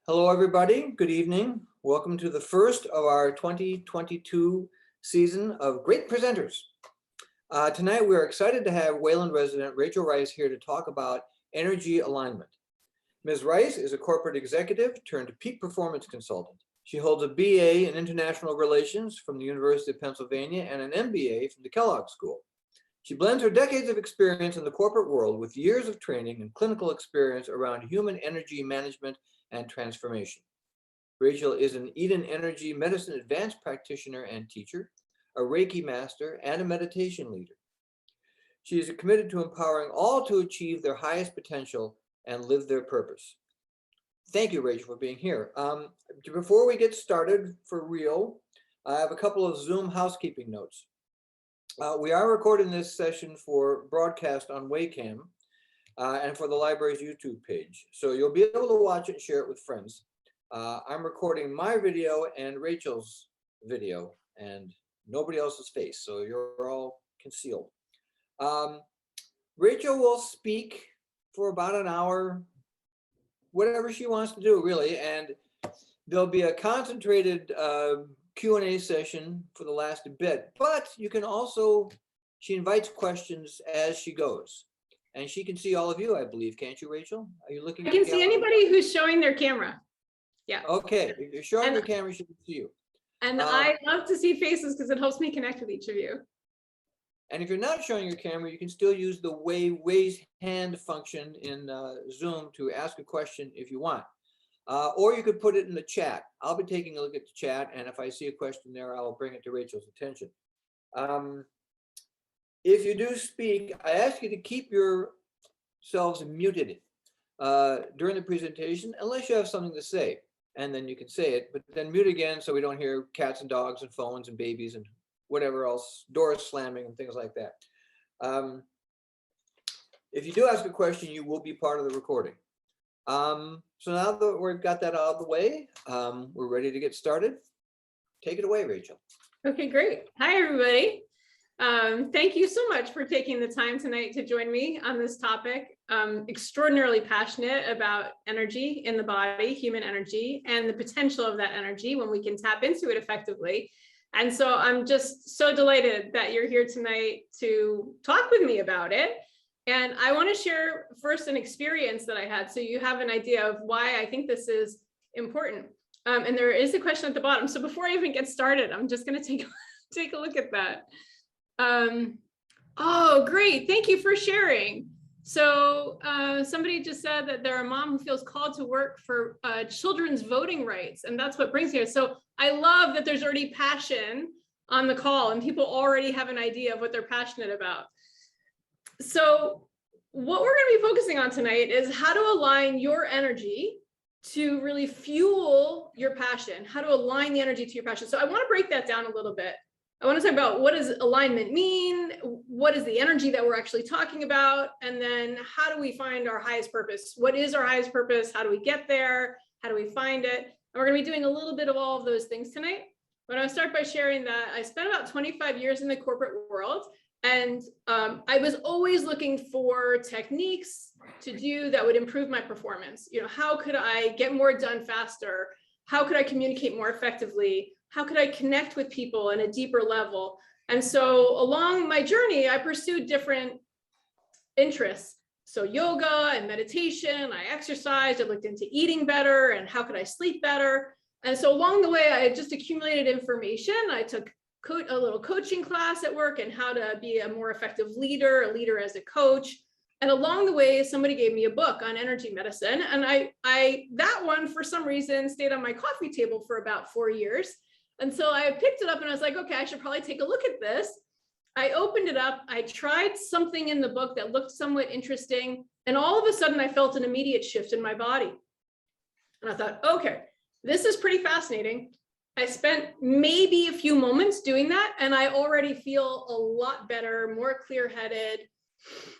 Hello, everybody. Good evening. Welcome to the first of our 2022 season of Great Presenters. Tonight, we're excited to have Wayland resident Rachel Rice here to talk about energy alignment. Ms. Rice is a corporate executive turned peak performance consultant. She holds a BA in International Relations from the University of Pennsylvania and an MBA from the Kellogg School. She blends her decades of experience in the corporate world with years of training and clinical experience around human energy management and transformation. Rachel is an Eden Energy Medicine Advanced Practitioner and teacher, a Reiki master, and a meditation leader. She is committed to empowering all to achieve their highest potential and live their purpose. Thank you, Rachel, for being here. Before we get started for real, I have a couple of Zoom housekeeping notes. We are recording this session for broadcast on Waycam and for the library's YouTube page. So you'll be able to watch it and share it with friends. I'm recording my video and Rachel's video and nobody else's face, so you're all concealed. Rachel will speak for about an hour, whatever she wants to do, really, and there'll be a concentrated Q&A session for the last bit, but you can also, she invites questions as she goes. And she can see all of you, I believe, can't you, Rachel? Are you looking? I can see anybody who's showing their camera. Yeah. Okay, if you're showing your camera, she can see you. And I love to see faces because it helps me connect with each of you. And if you're not showing your camera, you can still use the raise hand function in Zoom to ask a question if you want. Or you could put it in the chat. I'll be taking a look at the chat, and if I see a question there, I'll bring it to Rachel's attention. If you do speak, I ask you to keep yourselves muted during the presentation, unless you have something to say, and then you can say it, but then mute again so we don't hear cats and dogs and phones and babies and whatever else, doors slamming and things like that. If you do ask a question, you will be part of the recording. So now that we've got that out of the way, we're ready to get started. Take it away, Rachel. Okay, great. Hi, everybody. Thank you so much for taking the time tonight to join me on this topic. Extraordinarily passionate about energy in the body, human energy, and the potential of that energy when we can tap into it effectively. And so I'm just so delighted that you're here tonight to talk with me about it. And I want to share first an experience that I had so you have an idea of why I think this is important. And there is a question at the bottom. So before I even get started, I'm just going to take a look at that. Oh, great. Thank you for sharing. So somebody just said that they're a mom who feels called to work for children's voting rights. And that's what brings here. So I love that there's already passion on the call and people already have an idea of what they're passionate about. So what we're going to be focusing on tonight is how to align your energy to really fuel your passion, how to align the energy to your passion. So I want to break that down a little bit. I want to talk about what does alignment mean? What is the energy that we're actually talking about? And then how do we find our highest purpose? What is our highest purpose? How do we get there? How do we find it? And we're going to be doing a little bit of all of those things tonight. But I'll start by sharing that I spent about 25 years in the corporate world. And I was always looking for techniques to do that would improve my performance. You know, how could I get more done faster? How could I communicate more effectively? How could I connect with people on a deeper level? And so along my journey, I pursued different interests. So yoga and meditation, I exercised, I looked into eating better and how could I sleep better? And so along the way, I just accumulated information. I took a little coaching class at work and how to be a more effective leader, a leader as a coach. And along the way, somebody gave me a book on energy medicine. And that one, for some reason, stayed on my coffee table for about 4 years. And so I picked it up and I was like, okay, I should probably take a look at this. I opened it up. I tried something in the book that looked somewhat interesting. And all of a sudden I felt an immediate shift in my body. And I thought, okay, this is pretty fascinating. I spent maybe a few moments doing that. And I already feel a lot better, more clear-headed,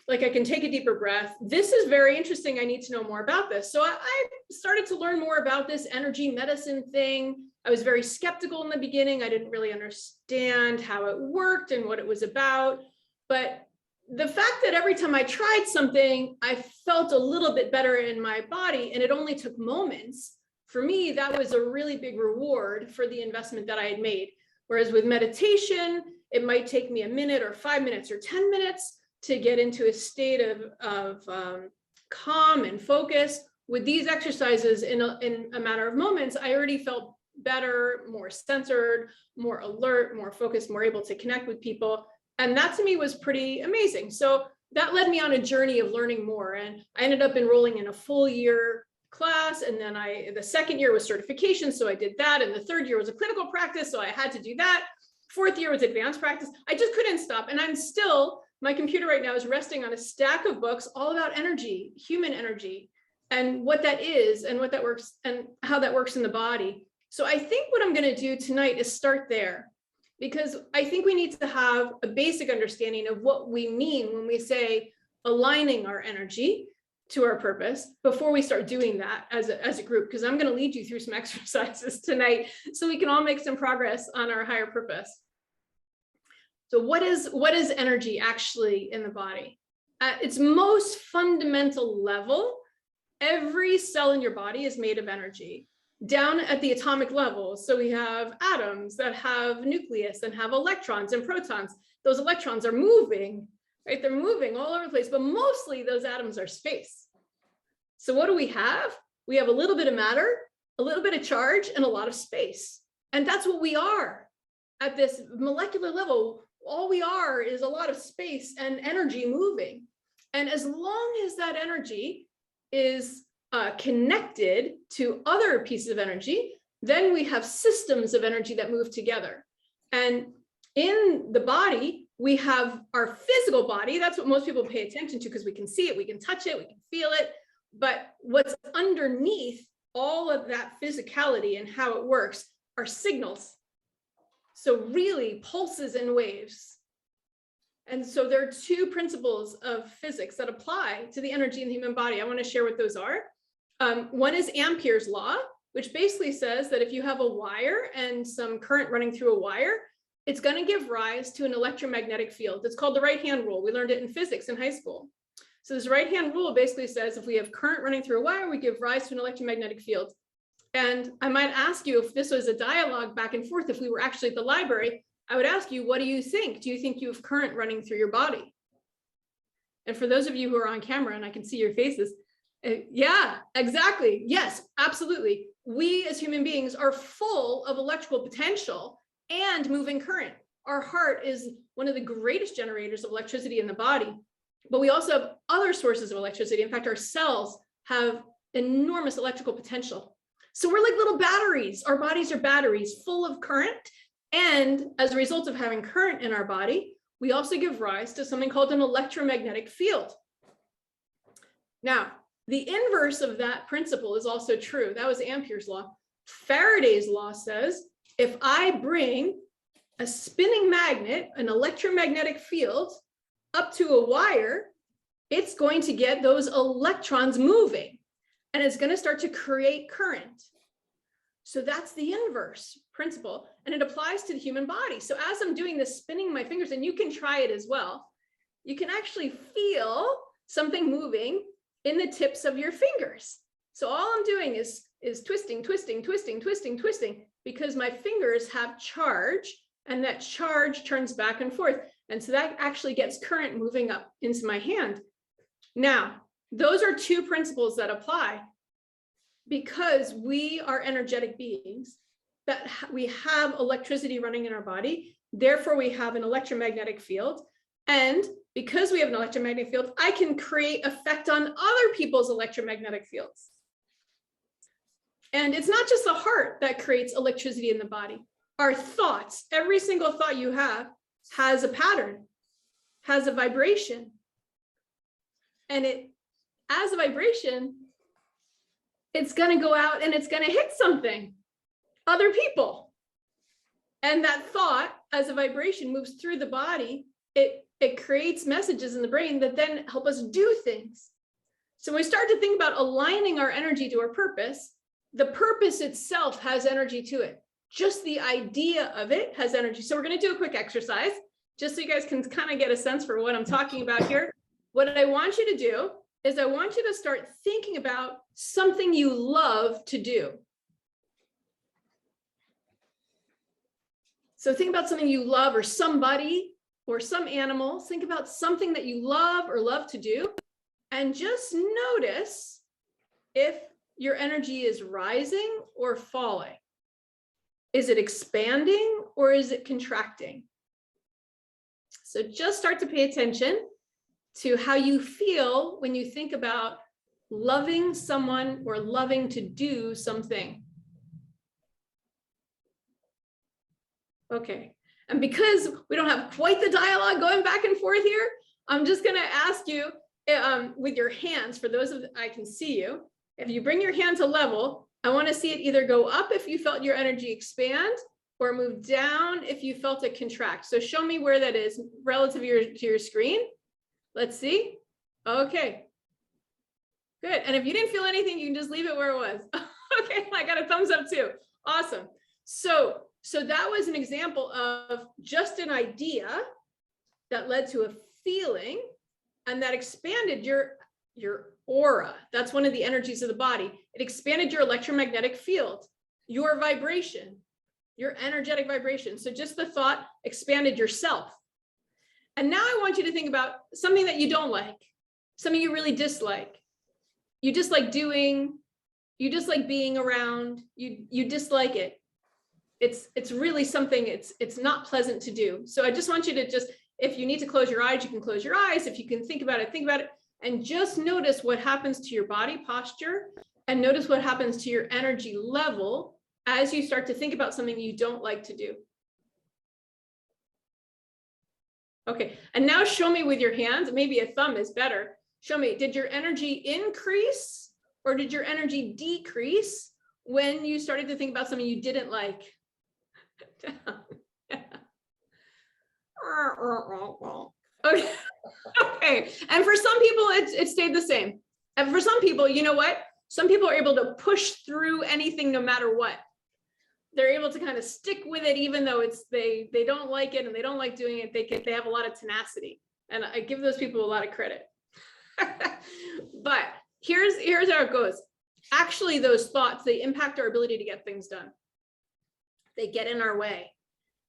like I can take a deeper breath. This is very interesting. I need to know more about this. So I started to learn more about this energy medicine thing. I was very skeptical in the beginning. I didn't really understand how it worked and what it was about. But the fact that every time I tried something, I felt a little bit better in my body, and it only took moments for me, that was a really big reward for the investment that I had made. Whereas with meditation, it might take me a minute or 5 minutes or 10 minutes to get into a state of calm and focus. With these exercises, in a matter of moments, I already felt better, more centered, more alert, more focused, more able to connect with people. And that to me was pretty amazing. So that led me on a journey of learning more. And I ended up enrolling in a full year class. And then the second year was certification. So I did that. And the third year was a clinical practice. So I had to do that. Fourth year was advanced practice. I just couldn't stop. And I'm still, my computer right now is resting on a stack of books all about energy, human energy, and what that is and what that works and how that works in the body. So I think what I'm going to do tonight is start there, because I think we need to have a basic understanding of what we mean when we say aligning our energy to our purpose before we start doing that as a group, because I'm going to lead you through some exercises tonight so we can all make some progress on our higher purpose. So what is energy actually in the body? At its most fundamental level, every cell in your body is made of energy. Down at the atomic level, so we have atoms that have nucleus and have electrons and protons. Those electrons are moving, right? They're moving all over the place, but mostly those atoms are space. So what do we have? We have a little bit of matter, a little bit of charge, and a lot of space. And that's what we are at this molecular level. All we are is a lot of space and energy moving. And as long as that energy is connected to other pieces of energy, then we have systems of energy that move together. And in the body, we have our physical body. That's what most people pay attention to because we can see it, we can touch it, we can feel it. But what's underneath all of that physicality and how it works are signals. So really pulses and waves. And so there are two principles of physics that apply to the energy in the human body. I want to share what those are. One is Ampere's law, which basically says that if you have a wire and some current running through a wire, it's going to give rise to an electromagnetic field. It's called the right-hand rule. We learned it in physics in high school. So this right-hand rule basically says if we have current running through a wire, we give rise to an electromagnetic field. And I might ask you, if this was a dialogue back and forth, if we were actually at the library, I would ask you, what do you think? Do you think you have current running through your body? And for those of you who are on camera, and I can see your faces, yeah, exactly. Yes, absolutely. We as human beings are full of electrical potential and moving current. Our heart is one of the greatest generators of electricity in the body, but we also have other sources of electricity. In fact, our cells have enormous electrical potential. So we're like little batteries. Our bodies are batteries full of current. And as a result of having current in our body, we also give rise to something called an electromagnetic field. Now, the inverse of that principle is also true. That was Ampere's law. Faraday's law says, if I bring a spinning magnet, an electromagnetic field, up to a wire, it's going to get those electrons moving, and it's going to start to create current. So that's the inverse principle, and it applies to the human body. So as I'm doing this, spinning my fingers, and you can try it as well, you can actually feel something moving in the tips of your fingers. So all I'm doing is twisting, twisting, twisting, twisting, twisting, because my fingers have charge, and that charge turns back and forth. And so that actually gets current moving up into my hand. Now, those are two principles that apply because we are energetic beings, that we have electricity running in our body. Therefore, we have an electromagnetic field. And because we have an electromagnetic field, I can create effect on other people's electromagnetic fields. And it's not just the heart that creates electricity in the body. Our thoughts, every single thought you have has a pattern, has a vibration. And it, as a vibration, it's going to go out and it's going to hit something, other people. And that thought, as a vibration, moves through the body. It creates messages in the brain that then help us do things. So when we start to think about aligning our energy to our purpose, the purpose itself has energy to it. Just the idea of it has energy. So we're going to do a quick exercise, just so you guys can kind of get a sense for what I'm talking about here. What I want you to do is I want you to start thinking about something you love to do. So think about something you love, or somebody, or some animal. Think about something that you love or love to do, and just notice if your energy is rising or falling. Is it expanding or is it contracting? So just start to pay attention to how you feel when you think about loving someone or loving to do something. Okay, and because we don't have quite the dialogue going back and forth here, I'm just going to ask you with your hands, for those of I can see you, if you bring your hand to level, I want to see it either go up if you felt your energy expand, or move down if you felt it contract. So show me where that is relative to your screen. Let's see. Okay, good. And if you didn't feel anything, you can just leave it where it was. Okay, I got a thumbs up too. Awesome. So that was an example of just an idea that led to a feeling, and that expanded your aura. That's one of the energies of the body. It expanded your electromagnetic field, your vibration, your energetic vibration. So just the thought expanded yourself. And now I want you to think about something that you don't like, something you really dislike. You dislike doing, you dislike being around, you dislike it. It's really something, it's not pleasant to do. So I just want you to just, if you need to close your eyes, you can close your eyes. If you can think about it, and just notice what happens to your body posture, and notice what happens to your energy level as you start to think about something you don't like to do. Okay, and now show me with your hands, maybe a thumb is better. Show me, did your energy increase or did your energy decrease when you started to think about something you didn't like? Okay. Okay, and for some people it stayed the same. And for some people, you know what? Some people are able to push through anything no matter what. They're able to kind of stick with it, even though they don't like it and they don't like doing it. They have a lot of tenacity, and I give those people a lot of credit. But here's how it goes. Actually, those thoughts, they impact our ability to get things done. They get in our way.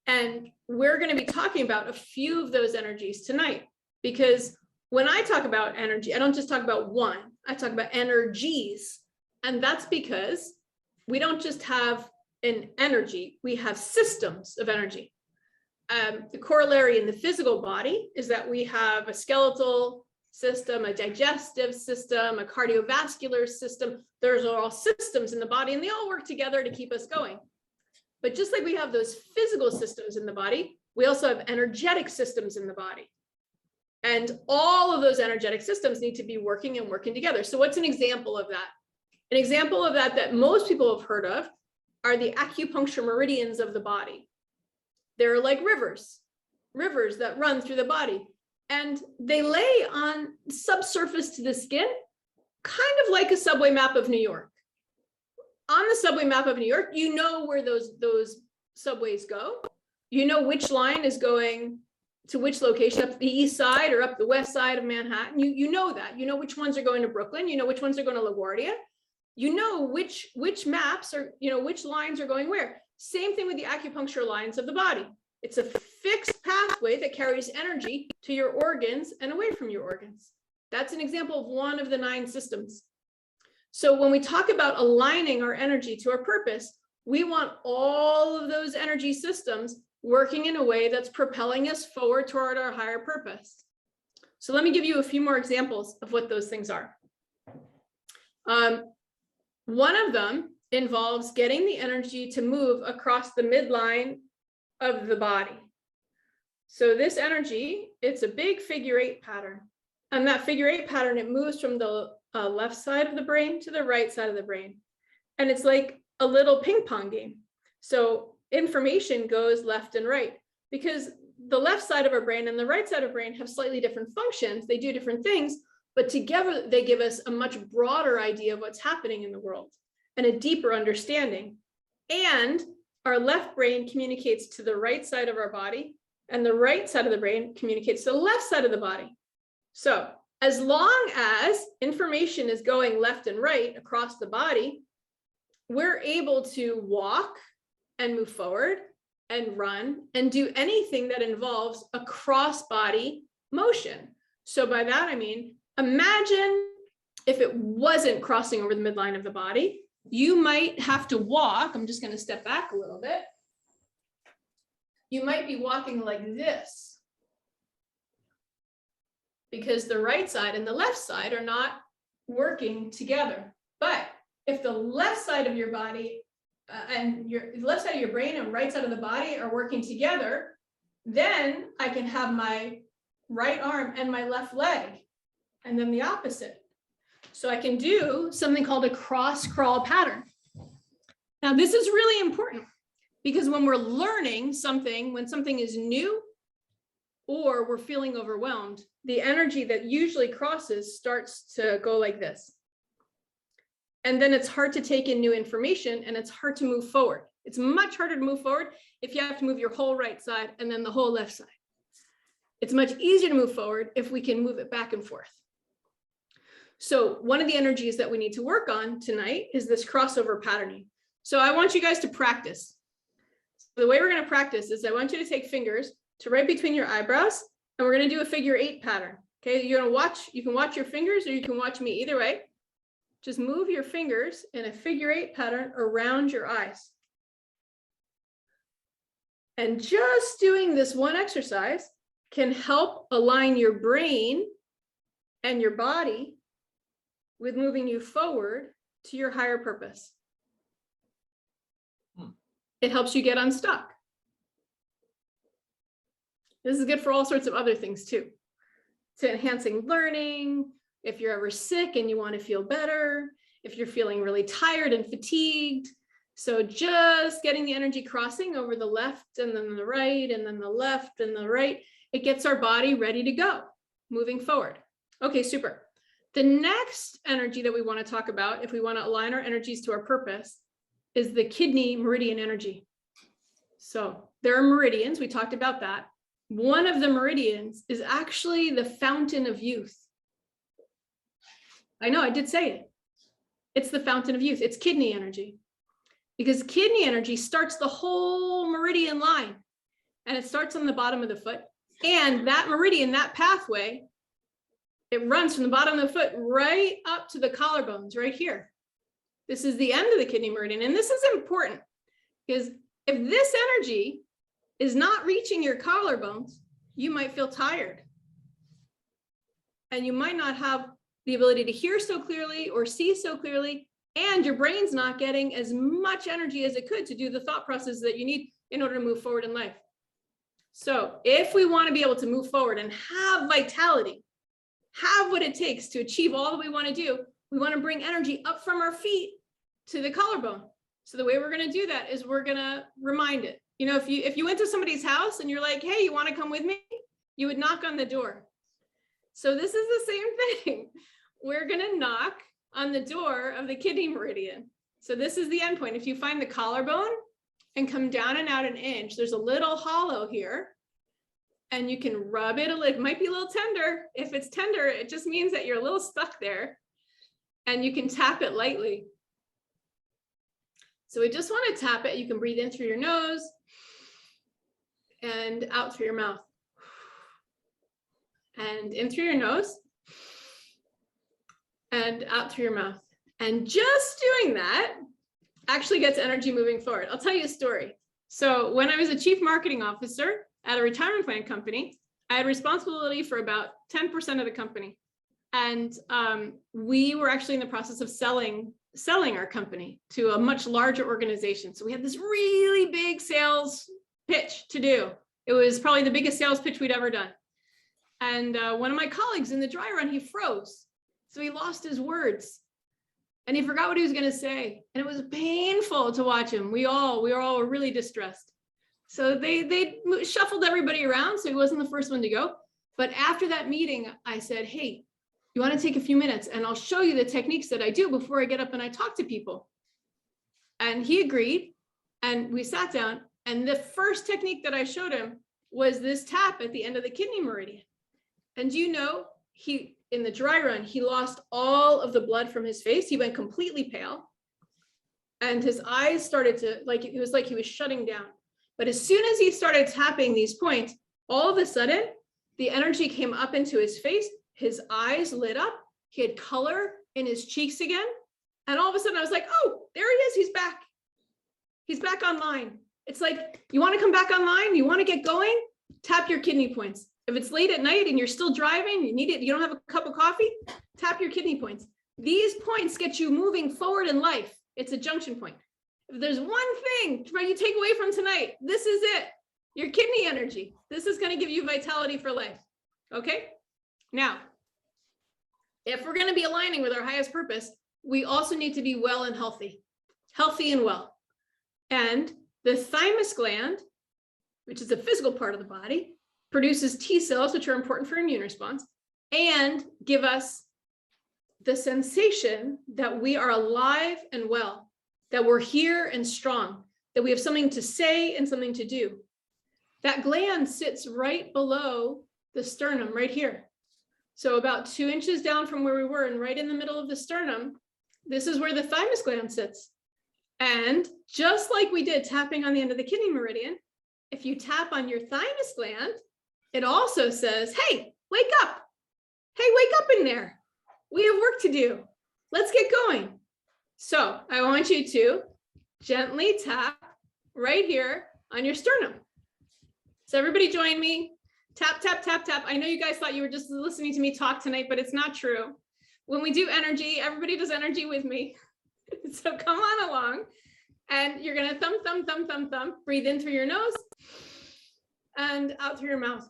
And we're going to be talking about a few of those energies tonight, because when I talk about energy, I don't just talk about one, I talk about energies. And that's because we don't just have an energy, we have systems of energy. The corollary in the physical body is that we have a skeletal system, a digestive system, a cardiovascular system. Those are all systems in the body, and they all work together to keep us going. But just like we have those physical systems in the body, we also have energetic systems in the body. And all of those energetic systems need to be working and working together. So what's an example of that? An example of that most people have heard of are the acupuncture meridians of the body. They're like rivers that run through the body. And they lay on subsurface to the skin, kind of like a subway map of New York. On the subway map of New York, you know where those subways go. You know which line is going to which location, up the east side or up the west side of Manhattan. You know that. You know which ones are going to Brooklyn. You know which ones are going to LaGuardia. You know which maps are, which lines are going where. Same thing with the acupuncture lines of the body. It's a fixed pathway that carries energy to your organs and away from your organs. That's an example of one of the 9 systems. So when we talk about aligning our energy to our purpose, we want all of those energy systems working in a way that's propelling us forward toward our higher purpose. So let me give you a few more examples of what those things are. One of them involves getting the energy to move across the midline of the body. So this energy, it's a big figure 8 pattern. And that figure 8 pattern, it moves from the left side of the brain to the right side of the brain. And it's like a little ping pong game. So information goes left and right, because the left side of our brain and the right side of our brain have slightly different functions. They do different things, but together they give us a much broader idea of what's happening in the world and a deeper understanding. And our left brain communicates to the right side of our body, and the right side of the brain communicates to the left side of the body. So as long as information is going left and right across the body, we're able to walk and move forward. and run and do anything that involves a cross-body motion. So by that, I mean, imagine if it wasn't crossing over the midline of the body, you might have to walk. I'm just going to step back a little bit. You might be walking like this because the right side and the left side are not working together. But if the left side of your body and your left side of your brain and right side of the body are working together, then I can have my right arm and my left leg, and then the opposite. So I can do something called a cross crawl pattern. Now, this is really important because when we're learning something, when something is new or we're feeling overwhelmed, the energy that usually crosses starts to go like this. And then it's hard to take in new information and it's hard to move forward. It's much harder to move forward if you have to move your whole right side and then the whole left side. It's much easier to move forward if we can move it back and forth. So one of the energies that we need to work on tonight is this crossover patterning. So I want you guys to practice. So the way we're going to practice is I want you to take fingers to right between your eyebrows, and we're going to do a figure 8 pattern. Okay, you're going to watch, you can watch your fingers or you can watch me, either way. Just move your fingers in a figure 8 pattern around your eyes. And just doing this one exercise can help align your brain and your body with moving you forward to your higher purpose. It helps you get unstuck. This is good for all sorts of other things too. To enhancing learning, if you're ever sick and you want to feel better, if you're feeling really tired and fatigued. So just getting the energy crossing over the left and then the right and then the left and the right, it gets our body ready to go, moving forward. Okay, super. The next energy that we want to talk about, if we want to align our energies to our purpose, is the kidney meridian energy. So there are meridians, we talked about that. One of the meridians is actually the fountain of youth. I know, I did say it. It's the fountain of youth. It's kidney energy. Because kidney energy starts the whole meridian line. And it starts on the bottom of the foot. And that meridian, that pathway, it runs from the bottom of the foot right up to the collarbones right here. This is the end of the kidney meridian. And this is important because if this energy is not reaching your collarbones, you might feel tired. And you might not have the ability to hear so clearly or see so clearly, and your brain's not getting as much energy as it could to do the thought process that you need in order to move forward in life. So if we want to be able to move forward and have vitality, have what it takes to achieve all that we want to do, we want to bring energy up from our feet to the collarbone. So the way we're going to do that is we're going to remind it. You know, if you went to somebody's house and you're like, hey, you want to come with me? You would knock on the door. So this is the same thing. We're going to knock on the door of the kidney meridian. So this is the end point. If you find the collarbone and come down and out an inch, there's a little hollow here. And you can rub it a little. It might be a little tender. If it's tender, it just means that you're a little stuck there. And you can tap it lightly. So we just want to tap it. You can breathe in through your nose and out through your mouth. And in through your nose and out through your mouth. And just doing that actually gets energy moving forward. I'll tell you a story. So when I was a chief marketing officer at a retirement plan company, I had responsibility for about 10% of the company. And we were actually in the process of selling our company to a much larger organization. So we had this really big sales pitch to do. It was probably the biggest sales pitch we'd ever done. And one of my colleagues in the dry run, he froze. So he lost his words and he forgot what he was going to say. And it was painful to watch him. We all were really distressed. So they shuffled everybody around. So he wasn't the first one to go. But after that meeting, I said, hey, you want to take a few minutes and I'll show you the techniques that I do before I get up and I talk to people. And he agreed. And we sat down. And the first technique that I showed him was this tap at the end of the kidney meridian. And you know, in the dry run, he lost all of the blood from his face. He went completely pale. And his eyes started to, it was like he was shutting down. But as soon as he started tapping these points, all of a sudden, the energy came up into his face, his eyes lit up, he had color in his cheeks again. And all of a sudden I was like, oh, there he is, he's back. He's back online. It's like, you want to come back online? You want to get going? Tap your kidney points. If it's late at night and you're still driving, you need it, you don't have a cup of coffee, tap your kidney points. These points get you moving forward in life. It's a junction point. If there's one thing you take away from tonight, this is it. Your kidney energy. This is going to give you vitality for life. Okay? Now, if we're going to be aligning with our highest purpose, we also need to be well and healthy. Healthy and well. And the thymus gland, which is a physical part of the body, produces T cells, which are important for immune response, and give us the sensation that we are alive and well, that we're here and strong, that we have something to say and something to do. That gland sits right below the sternum, right here. So about 2 inches down from where we were and right in the middle of the sternum, this is where the thymus gland sits. And just like we did tapping on the end of the kidney meridian, if you tap on your thymus gland, it also says, hey, wake up. Hey, wake up in there. We have work to do. Let's get going. So I want you to gently tap right here on your sternum. So everybody join me. Tap, tap, tap, tap. I know you guys thought you were just listening to me talk tonight, but it's not true. When we do energy, everybody does energy with me. So come on along. And you're going to thump, thump, thump, thump, thump. Breathe in through your nose and out through your mouth.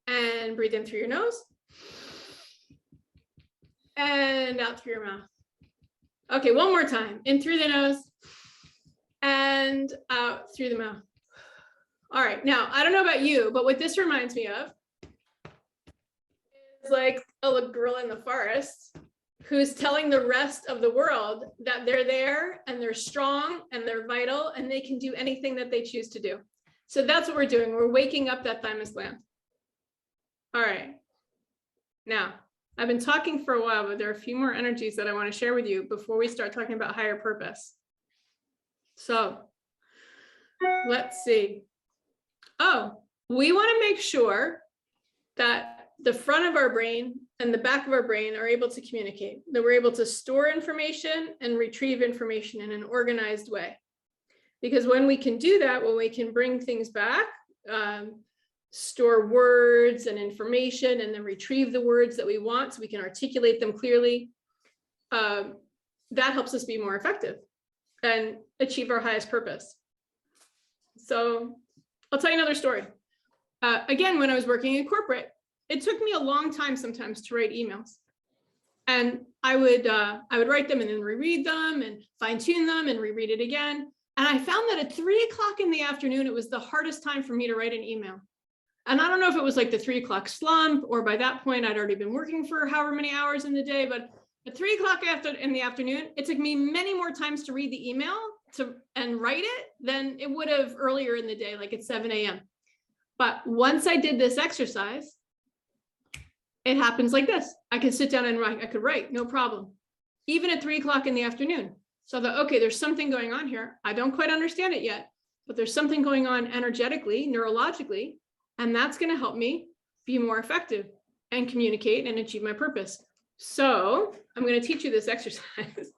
And breathe in through your nose and out through your mouth. Okay, one more time. In through the nose and out through the mouth. All right, now, I don't know about you, but what this reminds me of is like a little girl in the forest who's telling the rest of the world that they're there and they're strong and they're vital and they can do anything that they choose to do. So that's what we're doing. We're waking up that thymus gland. All right. Now, I've been talking for a while, but there are a few more energies that I want to share with you before we start talking about higher purpose. So let's see. Oh, we want to make sure that the front of our brain and the back of our brain are able to communicate, that we're able to store information and retrieve information in an organized way. Because when we can do that, when we can bring things back, store words and information and then retrieve the words that we want so we can articulate them clearly, that helps us be more effective and achieve our highest purpose. So I'll tell you another story. Again, when I was working in corporate, it took me a long time sometimes to write emails. And I would write them and then reread them and fine tune them and reread it again. And I found that at 3 o'clock in the afternoon, it was the hardest time for me to write an email. And I don't know if it was like the 3 o'clock slump, or by that point, I'd already been working for however many hours in the day, but at 3 o'clock in the afternoon, it took me many more times to read the email and write it than it would have earlier in the day, like at 7 a.m. But once I did this exercise, it happens like this. I can sit down and write. I could write, no problem. Even at 3 o'clock in the afternoon. So I thought, okay, there's something going on here. I don't quite understand it yet, but there's something going on energetically, neurologically, and that's going to help me be more effective and communicate and achieve my purpose. So I'm going to teach you this exercise.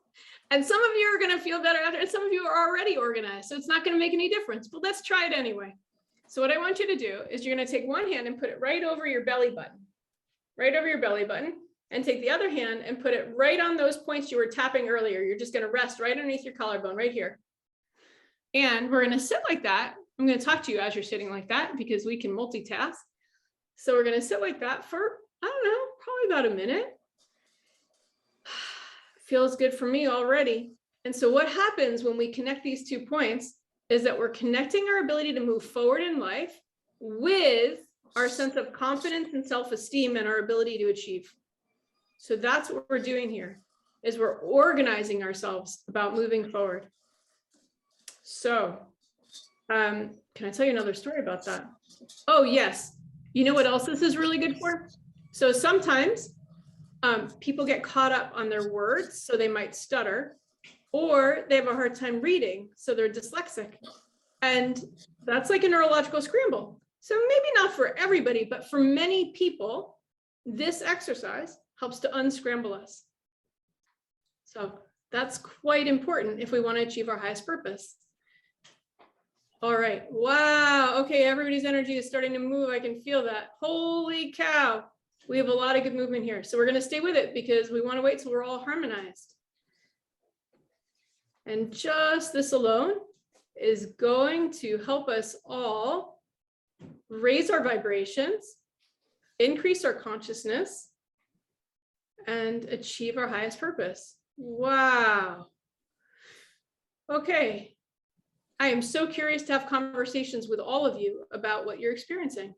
And some of you are going to feel better after, and some of you are already organized, so it's not going to make any difference, but let's try it anyway. So what I want you to do is you're going to take one hand and put it right over your belly button, and take the other hand and put it right on those points you were tapping earlier. You're just going to rest right underneath your collarbone right here. And we're going to sit like that. I'm going to talk to you as you're sitting like that because we can multitask. So we're going to sit like that for, I don't know, probably about a minute. Feels good for me already. And so what happens when we connect these 2 points is that we're connecting our ability to move forward in life with our sense of confidence and self-esteem and our ability to achieve. So that's what we're doing here, is we're organizing ourselves about moving forward. So can I tell you another story about that? Oh, yes. You know what else this is really good for? So sometimes people get caught up on their words, so they might stutter, or they have a hard time reading, so they're dyslexic. And that's like a neurological scramble. So maybe not for everybody, but for many people, this exercise helps to unscramble us. So that's quite important if we want to achieve our highest purpose. All right. Wow. Okay. Everybody's energy is starting to move. I can feel that. Holy cow. We have a lot of good movement here. So we're going to stay with it because we want to wait till we're all harmonized. And just this alone is going to help us all raise our vibrations, increase our consciousness, and achieve our highest purpose. Wow. Okay. I am so curious to have conversations with all of you about what you're experiencing,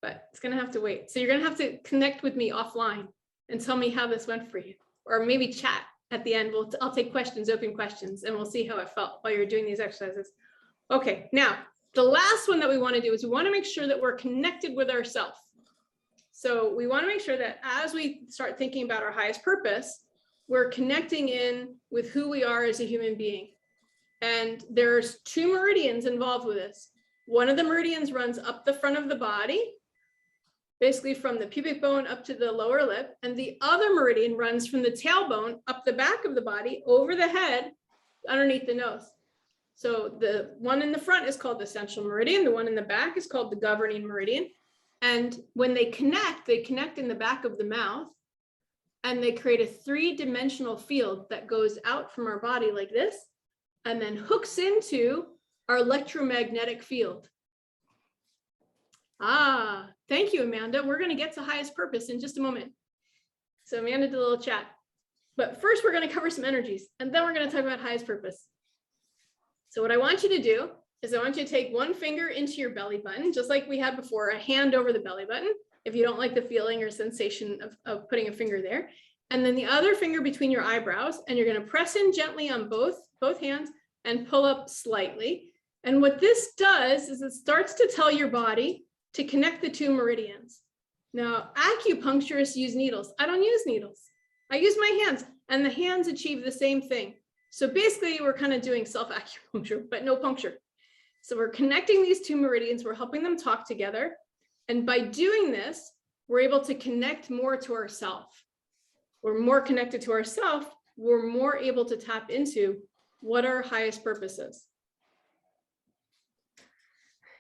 but it's going to have to wait. So you're going to have to connect with me offline and tell me how this went for you, or maybe chat at the end. I'll take questions, open questions, and we'll see how it felt while you're doing these exercises. Okay. Now, the last one that we want to do is we want to make sure that we're connected with ourselves. So we want to make sure that as we start thinking about our highest purpose, we're connecting in with who we are as a human being. And there's 2 meridians involved with this. One of the meridians runs up the front of the body, basically from the pubic bone up to the lower lip. And the other meridian runs from the tailbone up the back of the body, over the head, underneath the nose. So the one in the front is called the central meridian. The one in the back is called the governing meridian. And when they connect in the back of the mouth, and they create a 3-dimensional field that goes out from our body like this, and then hooks into our electromagnetic field. Ah, thank you, Amanda. We're going to get to highest purpose in just a moment. So Amanda did a little chat. But first, we're going to cover some energies, and then we're going to talk about highest purpose. So what I want you to do is I want you to take one finger into your belly button, just like we had before, a hand over the belly button, if you don't like the feeling or sensation of putting a finger there. And then the other finger between your eyebrows, and you're going to press in gently on both hands and pull up slightly. And what this does is it starts to tell your body to connect the 2 meridians. Now, acupuncturists use needles. I don't use needles. I use my hands, and the hands achieve the same thing. So basically, we're kind of doing self-acupuncture, but no puncture. So we're connecting these 2 meridians. We're helping them talk together. And by doing this, we're able to connect more to ourselves. We're more connected to ourselves. We're more able to tap into what our highest purpose is.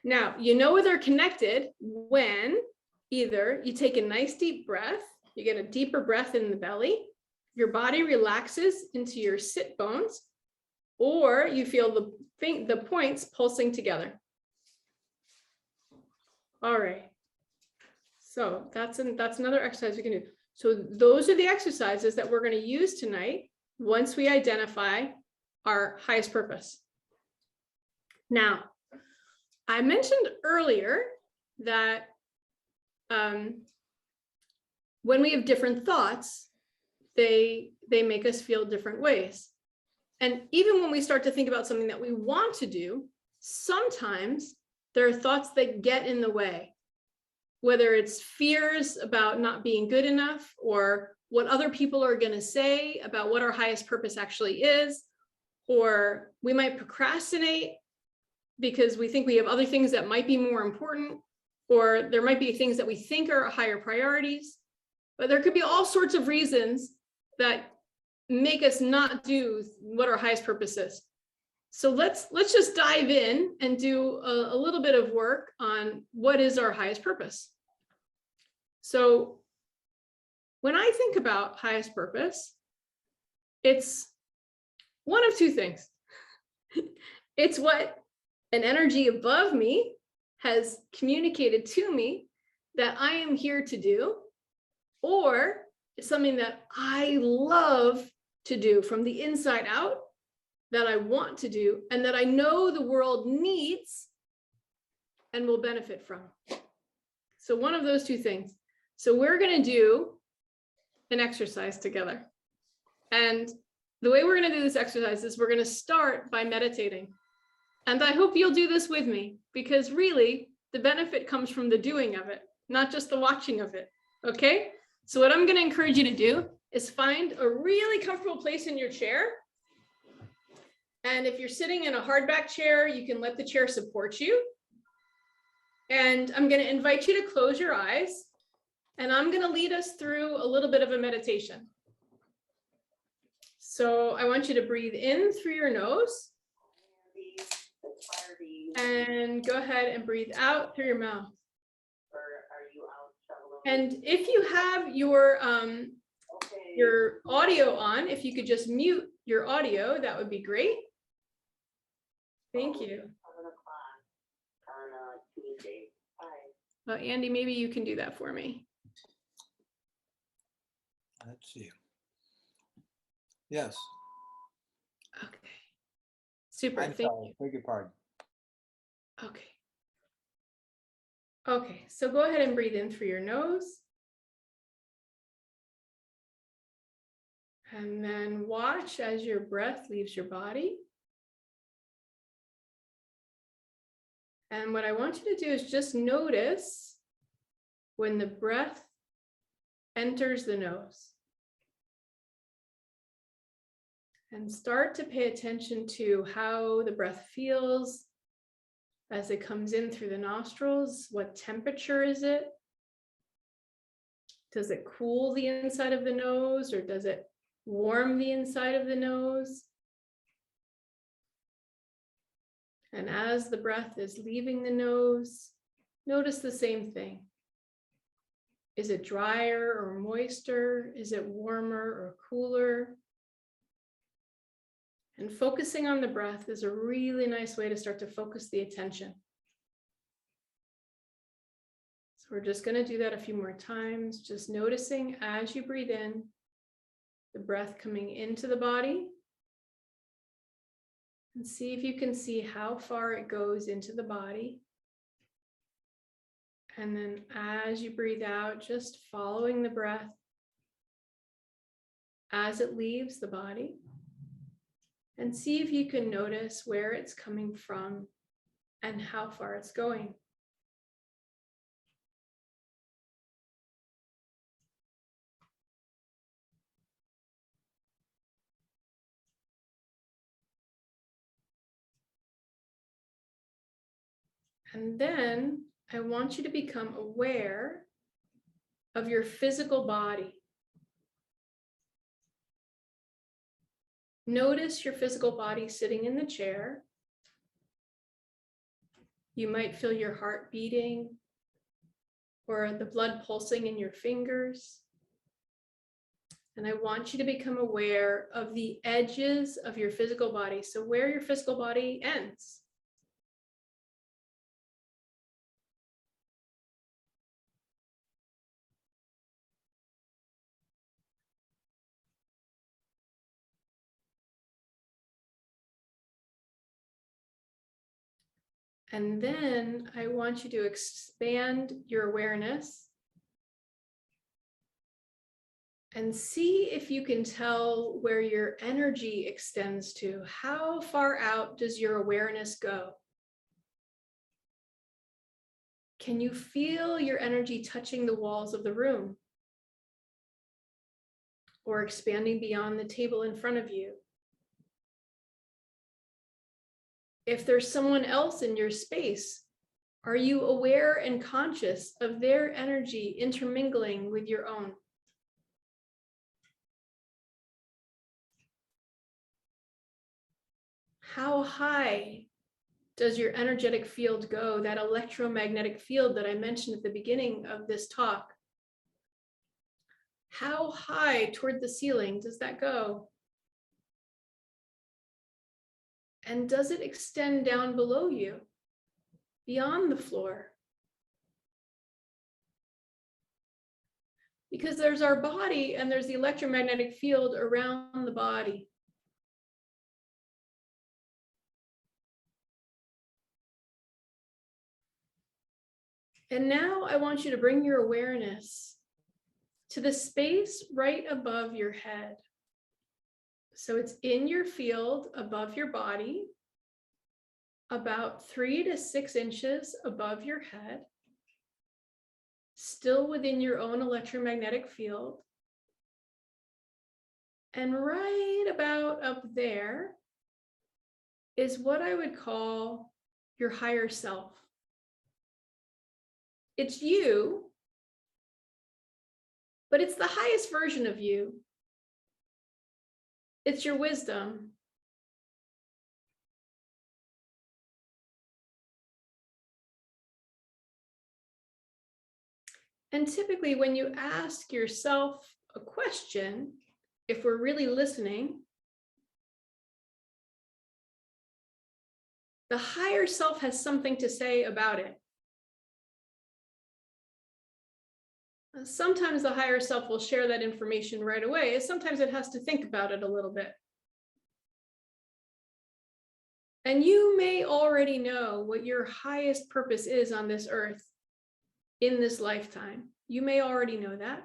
Now, you know they're connected when either you take a nice deep breath, you get a deeper breath in the belly, your body relaxes into your sit bones, or you feel the points pulsing together. All right. So that's another exercise we can do. So those are the exercises that we're going to use tonight once we identify our highest purpose. Now, I mentioned earlier that when we have different thoughts, they make us feel different ways. And even when we start to think about something that we want to do, sometimes there are thoughts that get in the way, whether it's fears about not being good enough or what other people are going to say about what our highest purpose actually is, or we might procrastinate because we think we have other things that might be more important, or there might be things that we think are higher priorities, but there could be all sorts of reasons that make us not do what our highest purpose is. So let's just dive in and do a little bit of work on what is our highest purpose. So when I think about highest purpose, it's one of 2 things. It's what an energy above me has communicated to me that I am here to do, or it's something that I love to do from the inside out, that I want to do, and that I know the world needs and will benefit from. So one of those 2 things. So we're going to do an exercise together. And the way we're going to do this exercise is we're going to start by meditating. And I hope you'll do this with me, because really the benefit comes from the doing of it, not just the watching of it. Okay? So what I'm going to encourage you to do is find a really comfortable place in your chair. And if you're sitting in a hardback chair, you can let the chair support you. And I'm going to invite you to close your eyes. And I'm going to lead us through a little bit of a meditation. So I want you to breathe in through your nose. And go ahead and breathe out through your mouth. And if you have your audio on, if you could just mute your audio, that would be great. Thank you. Andy, maybe you can do that for me. Let's see. Yes. Okay. Super. I'm sorry. Beg your pardon. Okay. Okay, so go ahead and breathe in through your nose. And then watch as your breath leaves your body. And what I want you to do is just notice when the breath enters the nose. And start to pay attention to how the breath feels as it comes in through the nostrils. What temperature is it? Does it cool the inside of the nose, or does it warm the inside of the nose? And as the breath is leaving the nose, notice the same thing. Is it drier or moister? Is it warmer or cooler? And focusing on the breath is a really nice way to start to focus the attention. So we're just going to do that a few more times, just noticing as you breathe in, the breath coming into the body. And see if you can see how far it goes into the body. And then as you breathe out, just following the breath as it leaves the body. And see if you can notice where it's coming from and how far it's going. And then I want you to become aware of your physical body. Notice your physical body sitting in the chair. You might feel your heart beating or the blood pulsing in your fingers. And I want you to become aware of the edges of your physical body. So where your physical body ends. And then I want you to expand your awareness and see if you can tell where your energy extends to. How far out does your awareness go? Can you feel your energy touching the walls of the room or expanding beyond the table in front of you? If there's someone else in your space, are you aware and conscious of their energy intermingling with your own? How high does your energetic field go, that electromagnetic field that I mentioned at the beginning of this talk? How high toward the ceiling does that go? And does it extend down below you, beyond the floor? Because there's our body and there's the electromagnetic field around the body. And now I want you to bring your awareness to the space right above your head. So it's in your field above your body, about 3 to 6 inches above your head, still within your own electromagnetic field. And right about up there is what I would call your higher self. It's you, but it's the highest version of you. It's your wisdom. And typically when you ask yourself a question, if we're really listening, the higher self has something to say about it. Sometimes the higher self will share that information right away. Sometimes it has to think about it a little bit. And you may already know what your highest purpose is on this earth in this lifetime. You may already know that.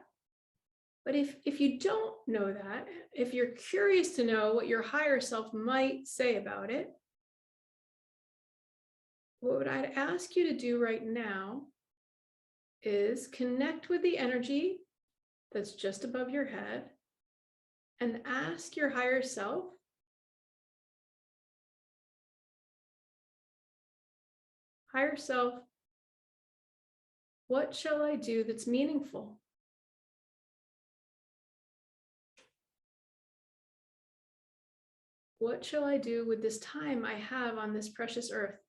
But if you don't know that, if you're curious to know what your higher self might say about it, what I'd ask you to do right now is connect with the energy that's just above your head and ask your higher self, higher self, what shall I do that's meaningful? What shall I do with this time I have on this precious earth?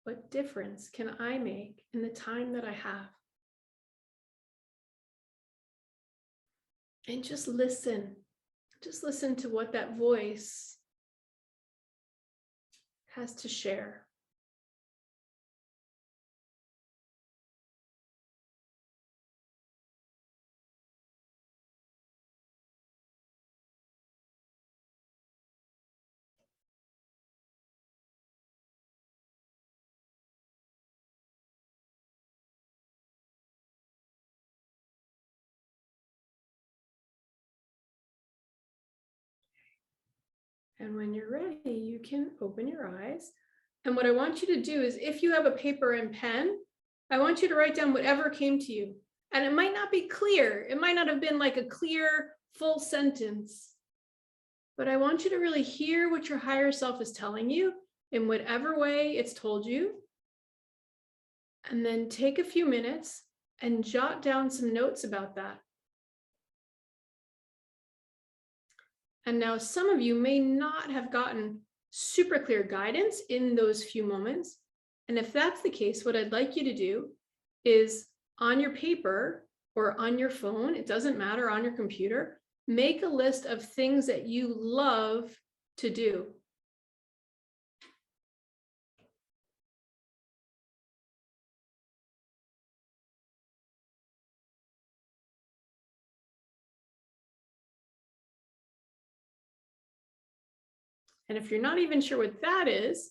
What difference can I make in the time that I have? And just listen. Just listen to what that voice has to share. And when you're ready, you can open your eyes. And what I want you to do is, if you have a paper and pen, I want you to write down whatever came to you. And it might not be clear. It might not have been like a clear, full sentence. But I want you to really hear what your higher self is telling you in whatever way it's told you. And then take a few minutes and jot down some notes about that. And now some of you may not have gotten super clear guidance in those few moments. And if that's the case, what I'd like you to do is on your paper or on your phone, it doesn't matter, on your computer, make a list of things that you love to do. And if you're not even sure what that is,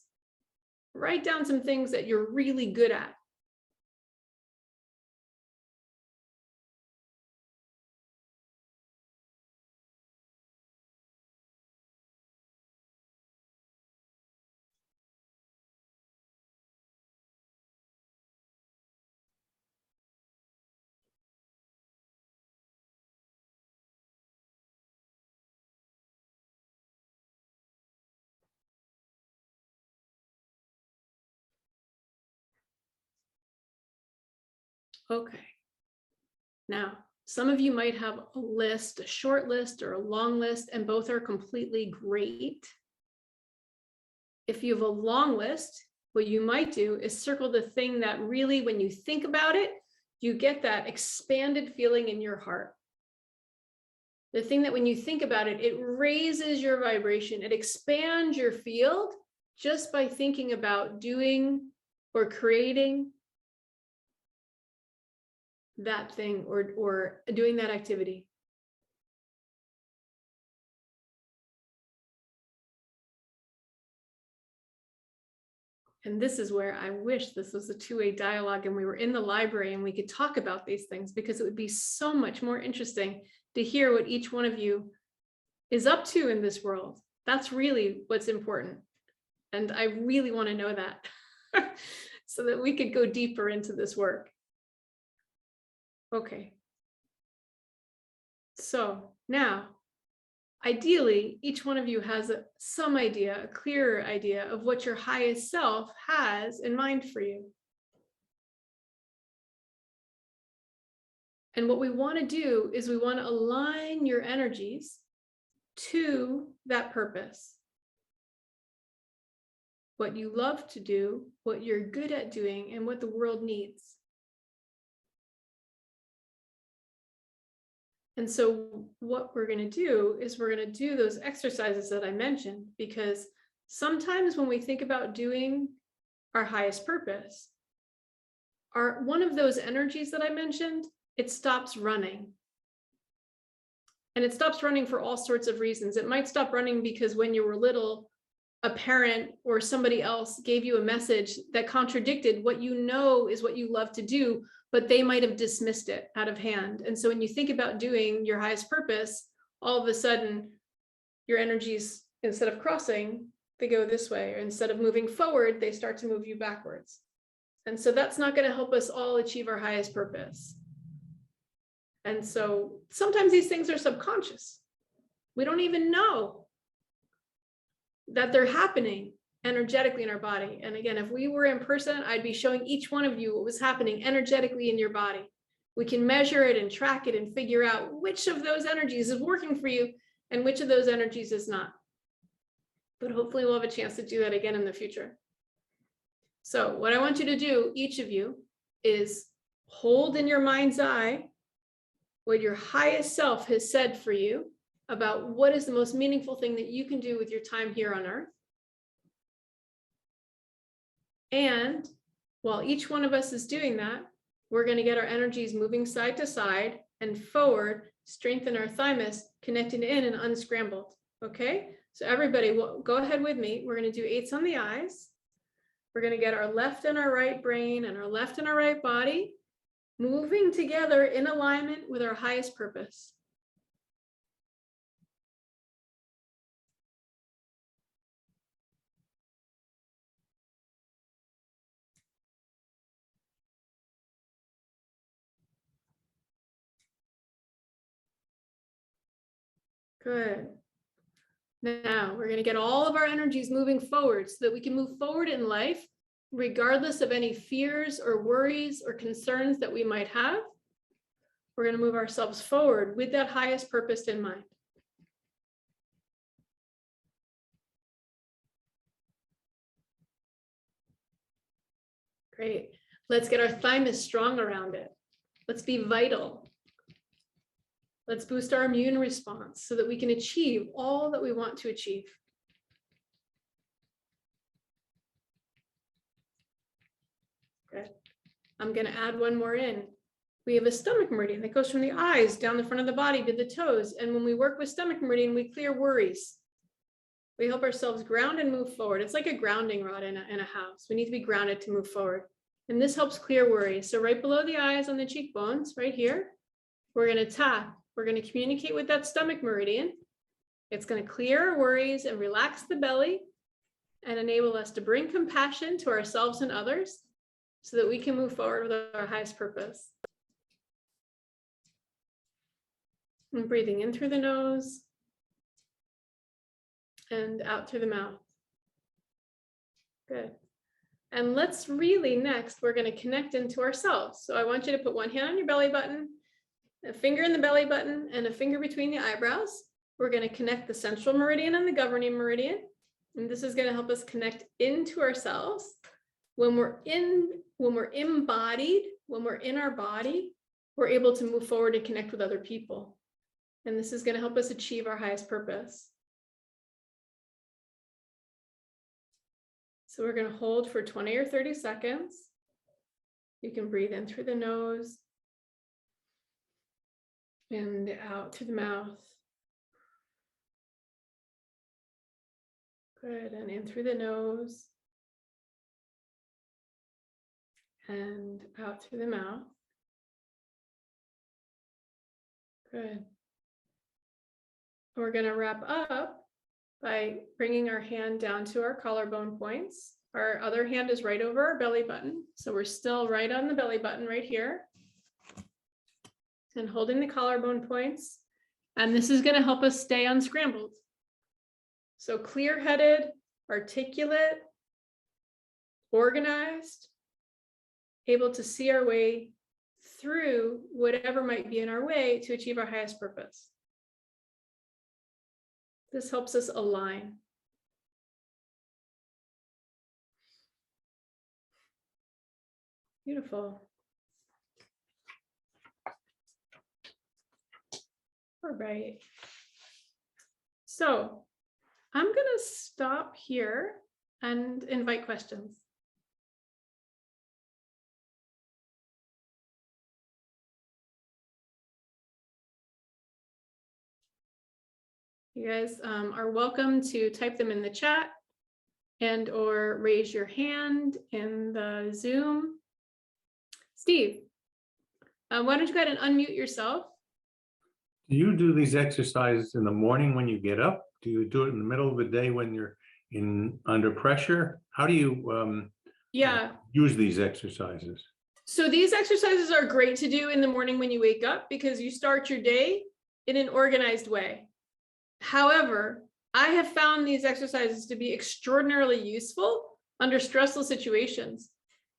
write down some things that you're really good at. Okay. Now, some of you might have a list, a short list or a long list, and both are completely great. If you have a long list, what you might do is circle the thing that really, when you think about it, you get that expanded feeling in your heart. The thing that when you think about it, it raises your vibration, it expands your field just by thinking about doing or creating that thing or doing that activity. And this is where I wish this was a two-way dialogue and we were in the library and we could talk about these things, because it would be so much more interesting to hear what each one of you is up to in this world. That's really what's important. And I really want to know that so that we could go deeper into this work. Okay. So now, ideally, each one of you has some idea, a clearer idea of what your highest self has in mind for you. And what we want to do is we want to align your energies to that purpose. What you love to do, what you're good at doing, and what the world needs. And so what we're going to do is we're going to do those exercises that I mentioned, because sometimes when we think about doing our highest purpose, one of those energies that I mentioned, it stops running. And it stops running for all sorts of reasons. It might stop running because when you were little, a parent or somebody else gave you a message that contradicted what you know is what you love to do, but they might have dismissed it out of hand. And so when you think about doing your highest purpose, all of a sudden your energies, instead of crossing, they go this way, or instead of moving forward, they start to move you backwards. And so that's not going to help us all achieve our highest purpose. And so sometimes these things are subconscious. We don't even know that they're happening energetically in our body. And again, if we were in person, I'd be showing each one of you what was happening energetically in your body. We can measure it and track it and figure out which of those energies is working for you and which of those energies is not. But hopefully we'll have a chance to do that again in the future. So what I want you to do, each of you, is hold in your mind's eye what your highest self has said for you about what is the most meaningful thing that you can do with your time here on Earth. And while each one of us is doing that, we're going to get our energies moving side to side and forward, strengthen our thymus, connecting in and unscrambled. Okay, so everybody, go ahead with me. We're going to do 8s on the eyes. We're going to get our left and our right brain and our left and our right body moving together in alignment with our highest purpose. Good. Now we're going to get all of our energies moving forward so that we can move forward in life, regardless of any fears or worries or concerns that we might have. We're going to move ourselves forward with that highest purpose in mind. Great. Let's get our thymus strong around it. Let's be vital. Let's boost our immune response so that we can achieve all that we want to achieve. Good. I'm going to add one more in. We have a stomach meridian that goes from the eyes down the front of the body to the toes. And when we work with stomach meridian, we clear worries. We help ourselves ground and move forward. It's like a grounding rod in a house. We need to be grounded to move forward. And this helps clear worries. So right below the eyes on the cheekbones, right here, we're going to tap. We're going to communicate with that stomach meridian. It's going to clear our worries and relax the belly and enable us to bring compassion to ourselves and others so that we can move forward with our highest purpose. And breathing in through the nose and out through the mouth. Good. And let's really next, we're going to connect into ourselves. So I want you to put one hand on your belly button, a finger in the belly button, and a finger between the eyebrows. We're going to connect the central meridian and the governing meridian. And this is going to help us connect into ourselves. When we're embodied, when we're in our body, we're able to move forward and connect with other people. And this is going to help us achieve our highest purpose. So we're going to hold for 20 or 30 seconds. You can breathe in through the nose and out through the mouth. Good. And in through the nose and out through the mouth. Good. We're going to wrap up by bringing our hand down to our collarbone points. Our other hand is right over our belly button. So we're still right on the belly button right here. And holding the collarbone points. And this is going to help us stay unscrambled. So clear-headed, articulate, organized, able to see our way through whatever might be in our way to achieve our highest purpose. This helps us align. Beautiful. All right. So I'm going to stop here and invite questions. You guys are welcome to type them in the chat and or raise your hand in the Zoom. Steve, why don't you go ahead and unmute yourself? Do you do these exercises in the morning when you get up? Do you do it in the middle of the day when you're under pressure? How do you use these exercises? So these exercises are great to do in the morning when you wake up because you start your day in an organized way. However, I have found these exercises to be extraordinarily useful under stressful situations.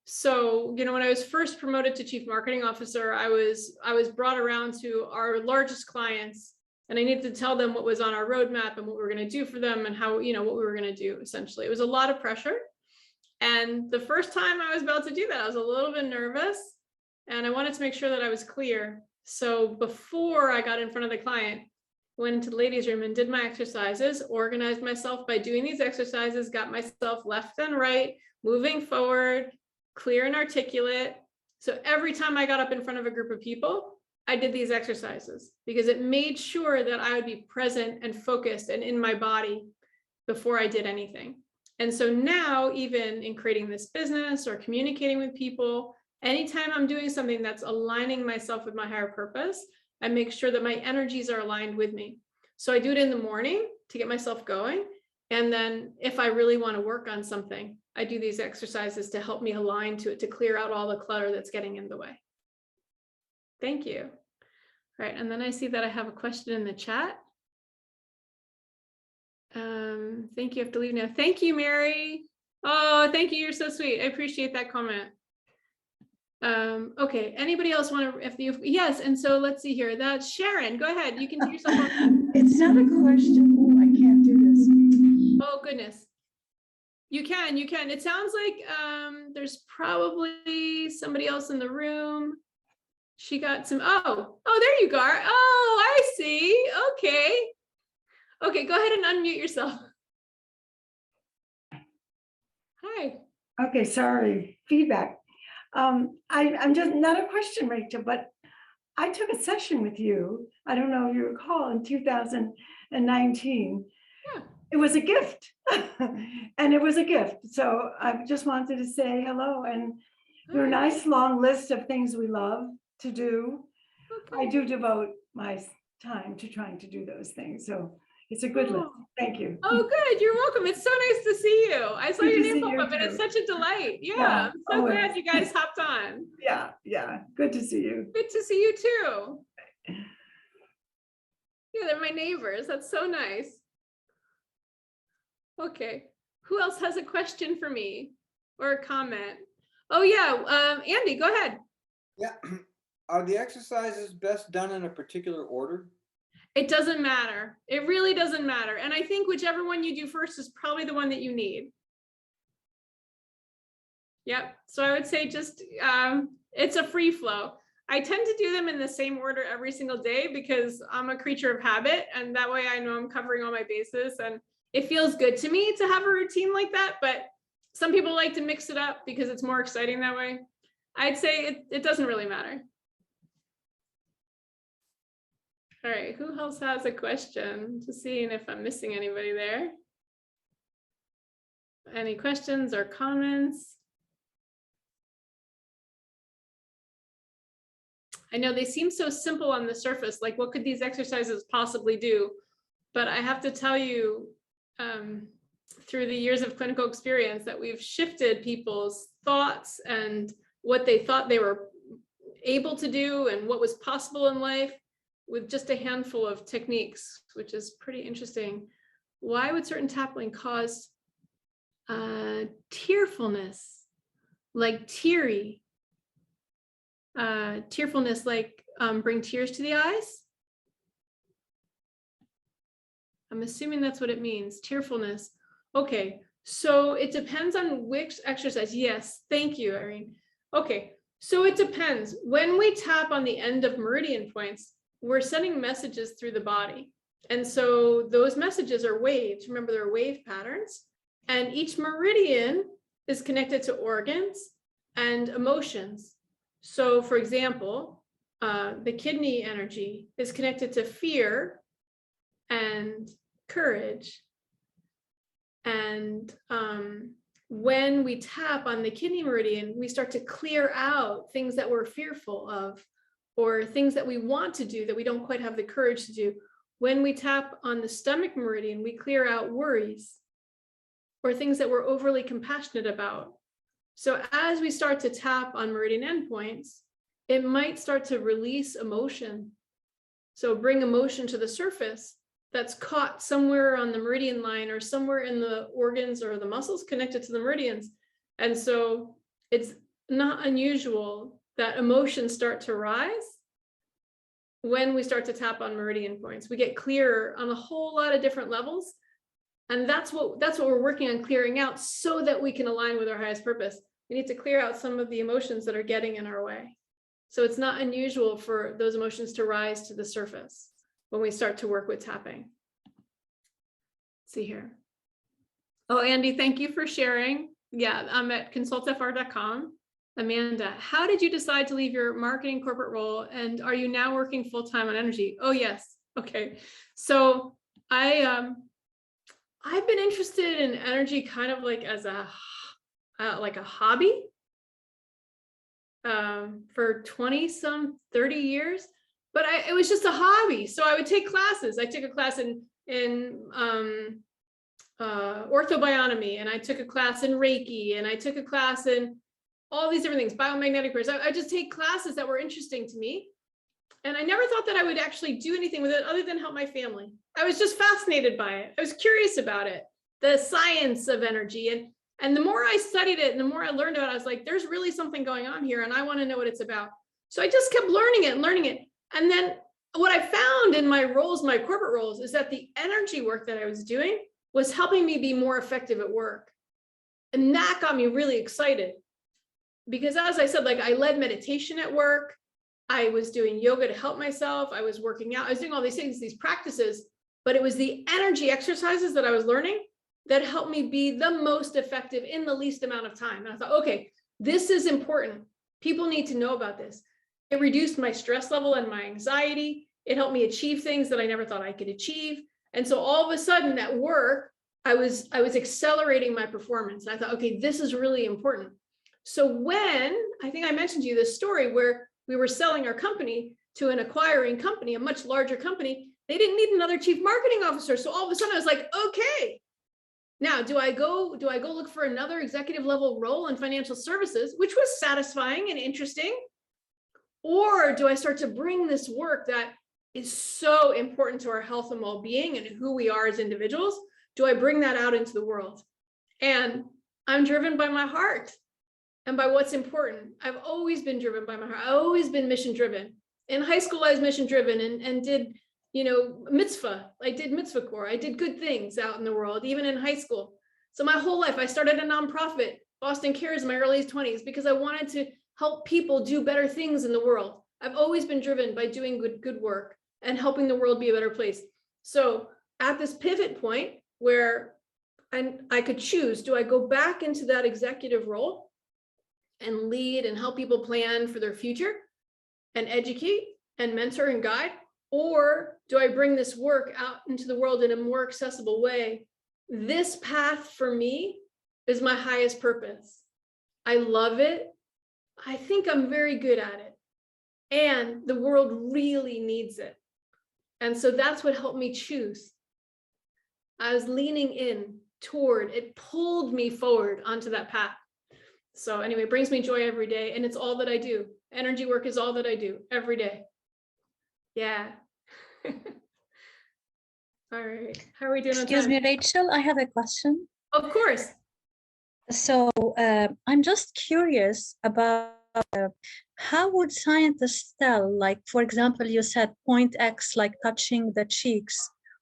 So, you know, when I was first promoted to chief marketing officer, I was brought around to our largest clients, and I needed to tell them what was on our roadmap and what we were going to do for them and how, you know, what we were going to do. Essentially, it was a lot of pressure. And the first time I was about to do that, I was a little bit nervous, and I wanted to make sure that I was clear. So before I got in front of the client, went into the ladies' room and did my exercises, organized myself by doing these exercises, got myself left and right, moving forward, clear and articulate. So every time I got up in front of a group of people, I did these exercises because it made sure that I would be present and focused and in my body before I did anything. And so now, even in creating this business or communicating with people, anytime I'm doing something that's aligning myself with my higher purpose, I make sure that my energies are aligned with me. So I do it in the morning to get myself going. And then if I really want to work on something, I do these exercises to help me align to it, to clear out all the clutter that's getting in the way. Thank you. All right. And then I see that I have a question in the chat. Thank you. I have to leave now. Thank you, Mary. Oh, thank you. You're so sweet. I appreciate that comment. Okay, anybody else want to, yes, and so let's see here, that's Sharon, go ahead, you can do yourself on. It's not a question. Oh, I can't do this. Oh, goodness. You can, it sounds like there's probably somebody else in the room. She got some, oh, there you go. Oh, I see, okay. Okay, go ahead and unmute yourself. Hi. Okay, sorry, feedback. I'm just not a question, Rachel, but I took a session with you. I don't know if you recall, in 2019. Yeah. It was a gift, and it was a gift. So I just wanted to say hello, and there are a nice long list of things we love to do. Okay. I do devote my time to trying to do those things. So it's a good list. Thank you. Oh, good. You're welcome. It's so nice to see you. I saw your name pop up and it's such a delight. Yeah, I'm so glad you guys hopped on. Yeah. Good to see you. Good to see you too. Yeah, they're my neighbors. That's so nice. Okay. Who else has a question for me or a comment? Oh yeah, Andy, go ahead. Yeah. Are the exercises best done in a particular order? It doesn't matter. It really doesn't matter. And I think whichever one you do first is probably the one that you need. Yep. So I would say just, it's a free flow. I tend to do them in the same order every single day because I'm a creature of habit, and that way I know I'm covering all my bases, and it feels good to me to have a routine like that. But some people like to mix it up because it's more exciting that way. I'd say it doesn't really matter. All right, who else has a question? Just seeing if I'm missing anybody there. Any questions or comments? I know they seem so simple on the surface, like what could these exercises possibly do? But I have to tell you, through the years of clinical experience, that we've shifted people's thoughts and what they thought they were able to do and what was possible in life. with just a handful of techniques, which is pretty interesting. Why would certain tapping cause tearfulness, like teary? Tearfulness, like bring tears to the eyes? I'm assuming that's what it means, tearfulness. Okay, so it depends on which exercise. Yes, thank you, Irene. Okay, so it depends. When we tap on the end of meridian points, we're sending messages through the body. And so those messages are waves. Remember, they're wave patterns. And each meridian is connected to organs and emotions. So for example, the kidney energy is connected to fear and courage. And when we tap on the kidney meridian, we start to clear out things that we're fearful of, or things that we want to do that we don't quite have the courage to do. When we tap on the stomach meridian, we clear out worries or things that we're overly compassionate about. So as we start to tap on meridian endpoints, it might start to release emotion. So bring emotion to the surface that's caught somewhere on the meridian line or somewhere in the organs or the muscles connected to the meridians. And so it's not unusual that emotions start to rise when we start to tap on meridian points. We get clearer on a whole lot of different levels. And that's what we're working on clearing out so that we can align with our highest purpose. We need to clear out some of the emotions that are getting in our way. So it's not unusual for those emotions to rise to the surface when we start to work with tapping. Let's see here. Oh, Andy, thank you for sharing. Yeah, I'm at consultfr.com. Amanda, how did you decide to leave your marketing corporate role? And are you now working full-time on energy? Oh, yes. Okay. So I've been interested in energy kind of like as a hobby for 30 years, but it was just a hobby. So I would take classes. I took a class in orthobionomy, and I took a class in Reiki, and I took a class in all these different things, biomagnetic waves. I just take classes that were interesting to me. And I never thought that I would actually do anything with it other than help my family. I was just fascinated by it. I was curious about it, the science of energy. And the more I studied it and the more I learned about it, I was like, there's really something going on here and I want to know what it's about. So I just kept learning it. And then what I found in my roles, my corporate roles, is that the energy work that I was doing was helping me be more effective at work. And that got me really excited. Because as I said, like I led meditation at work. I was doing yoga to help myself. I was working out. I was doing all these things, these practices, but it was the energy exercises that I was learning that helped me be the most effective in the least amount of time. And I thought, okay, this is important. People need to know about this. It reduced my stress level and my anxiety. It helped me achieve things that I never thought I could achieve. And so all of a sudden at work, I was accelerating my performance. And I thought, okay, this is really important. So when, I think I mentioned to you this story where we were selling our company to an acquiring company, a much larger company, they didn't need another chief marketing officer. So all of a sudden I was like, okay, now do I go look for another executive level role in financial services, which was satisfying and interesting? Or do I start to bring this work that is so important to our health and well-being and who we are as individuals? Do I bring that out into the world? And I'm driven by my heart and by what's important. I've always been driven by my heart. I've always been mission driven. In high school, I was mission driven and did, mitzvah. I did mitzvah corps. I did good things out in the world, even in high school. So my whole life, I started a nonprofit, Boston Cares, in my early 20s, because I wanted to help people do better things in the world. I've always been driven by doing good work and helping the world be a better place. So at this pivot point where I could choose, do I go back into that executive role and lead and help people plan for their future and educate and mentor and guide? Or do I bring this work out into the world in a more accessible way? This path for me is my highest purpose. I love it. I think I'm very good at it. And the world really needs it. And so that's what helped me choose. I was leaning in toward, it pulled me forward onto that path. So anyway, it brings me joy every day, and it's all that I do. Energy work is all that I do every day. Yeah. All right. How are we doing on Excuse me, time? Rachel, I have a question. Of course. So I'm just curious about how would scientists tell, like, for example, you said point X, like touching the cheeks,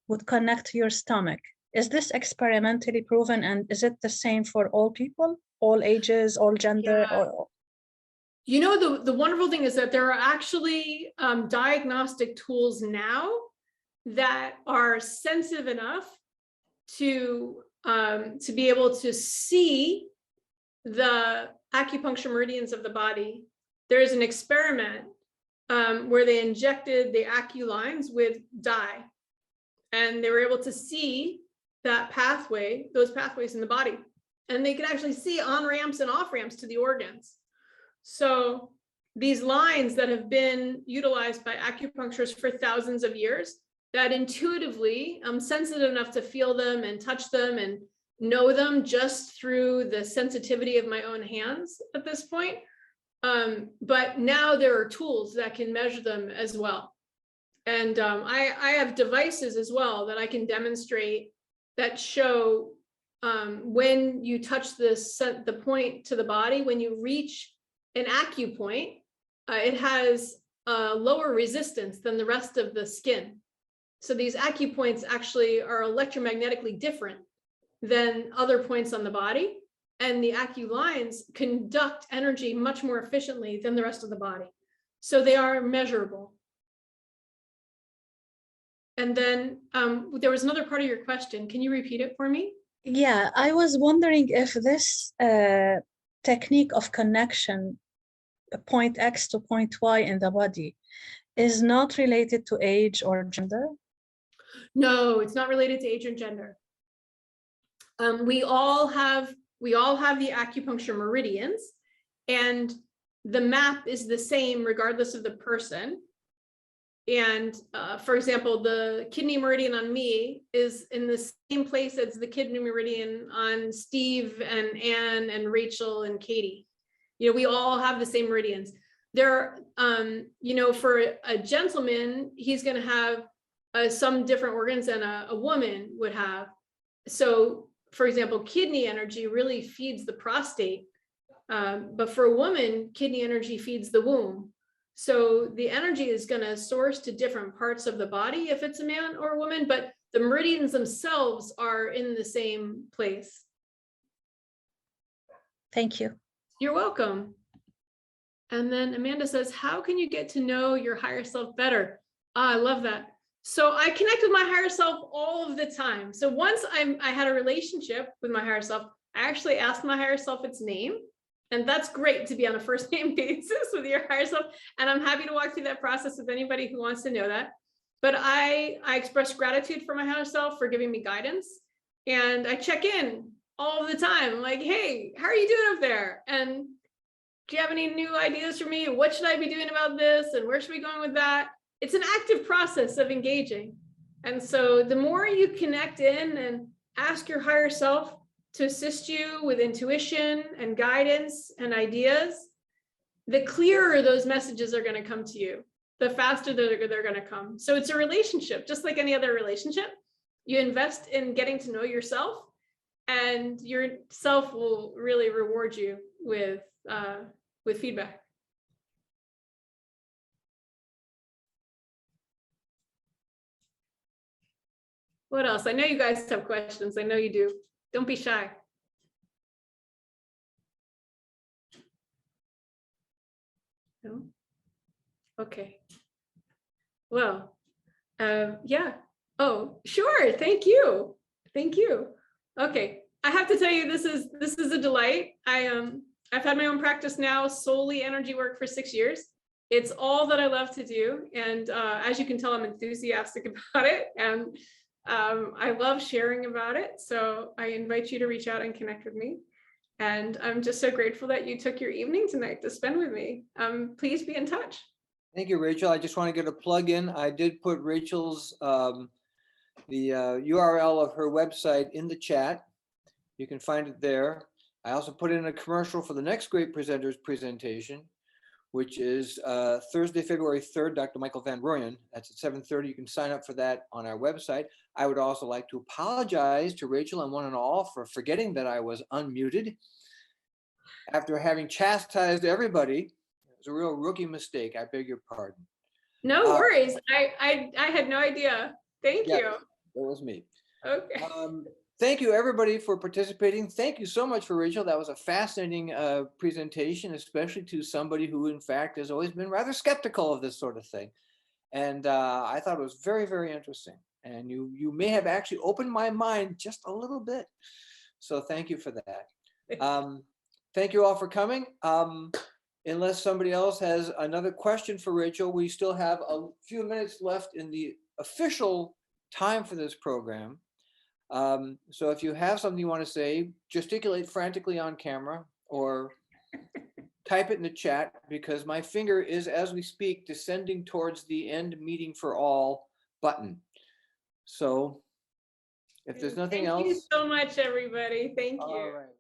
would connect to your stomach. Is this experimentally proven, and is it the same for all people, all ages, all gender? Yeah. You know, the wonderful thing is that there are actually diagnostic tools now that are sensitive enough to be able to see the acupuncture meridians of the body. There's an experiment where they injected the acu lines with dye, and they were able to see that pathway, those pathways in the body, and they could actually see on ramps and off ramps to the organs. So these lines that have been utilized by acupuncturists for thousands of years, that intuitively I'm sensitive enough to feel them and touch them and know them just through the sensitivity of my own hands at this point. But now there are tools that can measure them as well. And I have devices as well that I can demonstrate that show when you touch the point to the body, when you reach an acupoint, it has a lower resistance than the rest of the skin. So these acupoints actually are electromagnetically different than other points on the body. And the acu lines conduct energy much more efficiently than the rest of the body. So they are measurable. And then there was another part of your question. Can you repeat it for me? Yeah, I was wondering if this technique of connection, point X to point Y in the body, is not related to age or gender? No, it's not related to age or gender. We all have the acupuncture meridians, and the map is the same regardless of the person. And for example, the kidney meridian on me is in the same place as the kidney meridian on Steve and Anne and Rachel and Katie. You know, we all have the same meridians. There, you know, for a gentleman, he's going to have some different organs than a woman would have. So, for example, kidney energy really feeds the prostate, but for a woman, kidney energy feeds the womb. So the energy is going to source to different parts of the body if it's a man or a woman, but the meridians themselves are in the same place. Thank you. You're welcome. And then Amanda says, how can you get to know your higher self better? I love that. So I connect with my higher self all of the time. So once I had a relationship with my higher self, I actually asked my higher self its name. And that's great to be on a first name basis with your higher self. And I'm happy to walk through that process with anybody who wants to know that. But I express gratitude for my higher self for giving me guidance. And I check in all the time. I'm like, hey, how are you doing up there? And do you have any new ideas for me? What should I be doing about this? And where should we be going with that? It's an active process of engaging. And so the more you connect in and ask your higher self to assist you with intuition and guidance and ideas, the clearer those messages are going to come to you, the faster they're going to come. So it's a relationship, just like any other relationship. You invest in getting to know yourself, and your self will really reward you with feedback. What else? I know you guys have questions. I know you do. Don't be shy. No? Okay. Well, yeah. Oh, sure. Thank you. Thank you. Okay. I have to tell you, this is a delight. I've had my own practice now, solely energy work, for 6 years. It's all that I love to do. And as you can tell, I'm enthusiastic about it. And I love sharing about it. So I invite you to reach out and connect with me. And I'm just so grateful that you took your evening tonight to spend with me. Please be in touch. Thank you, Rachel. I just want to get a plug in. I did put Rachel's, the URL of her website in the chat. You can find it there. I also put in a commercial for the next Great Presenters presentation, which is Thursday, February 3rd, Dr. Michael Van Rooyen. That's at 7:30. You can sign up for that on our website. I would also like to apologize to Rachel and one and all for forgetting that I was unmuted. After having chastised everybody, it was a real rookie mistake. I beg your pardon. No worries. I had no idea. Thank you. That was me. Okay. Thank you, everybody, for participating. Thank you so much for Rachel. That was a fascinating presentation, especially to somebody who, in fact, has always been rather skeptical of this sort of thing. And I thought it was very, very interesting. And you may have actually opened my mind just a little bit. So thank you for that. Thank you all for coming. Unless somebody else has another question for Rachel, we still have a few minutes left in the official time for this program. So if you have something you want to say, gesticulate frantically on camera or type it in the chat, because my finger is, as we speak, descending towards the end meeting for all button. So if there's nothing else. Thank you so much, everybody. Thank you. All right.